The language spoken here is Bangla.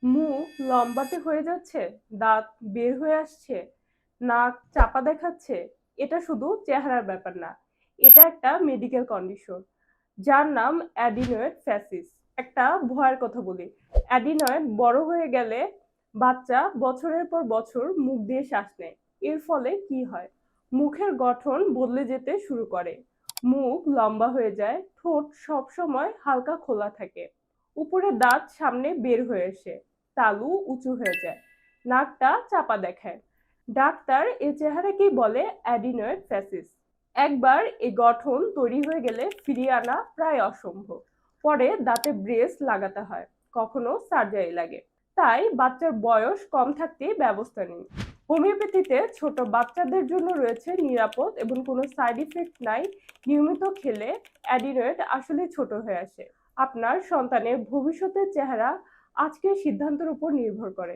মুখ লম্বাটে হয়ে যাচ্ছে, দাঁত বের হয়ে আসছে, নাক চাপা দেখাচ্ছে। এটা শুধু চেহারার ব্যাপার না, এটা একটা মেডিকেল কন্ডিশন যার নাম অ্যাডিনয়েড ফ্যাসিস। একটা ভয়ের কথা বলি, অ্যাডিনয়েড বড় হয়ে গেলে বাচ্চা বছরের পর বছর মুখ দিয়ে শ্বাস নেয়। এর ফলে কি হয়? মুখের গঠন বদলে যেতে শুরু করে, মুখ লম্বা হয়ে যায়, ঠোঁট সবসময় হালকা খোলা থাকে, উপরে দাঁত সামনে বের হয়ে আসে, তালু উঁচু হয়ে যায়, নাকটা চাপা দেখায়। ডাক্তার এ চেহারাকেই বলে অ্যাডিনয়েড ফ্যাসিস। একবার এই গঠন তৈরি হয়ে গেলে ফিরিয়ে আনা প্রায় অসম্ভব। পরে দাঁতে ব্রেস লাগাতে হয়, কখনো সার্জারি লাগে। তাই বাচ্চার বয়স কম থাকতেই ব্যবস্থা নিন। হোমিওপ্যাথিতে ছোট বাচ্চাদের জন্য রয়েছে নিরাপদ এবং কোনো সাইড ইফেক্ট নাই। নিয়মিত খেলে অ্যাডিনয়েড আসলে ছোট হয়ে আসে। আপনার সন্তানের ভবিষ্যতের চেহারা আজকের সিদ্ধান্তের উপর নির্ভর করে।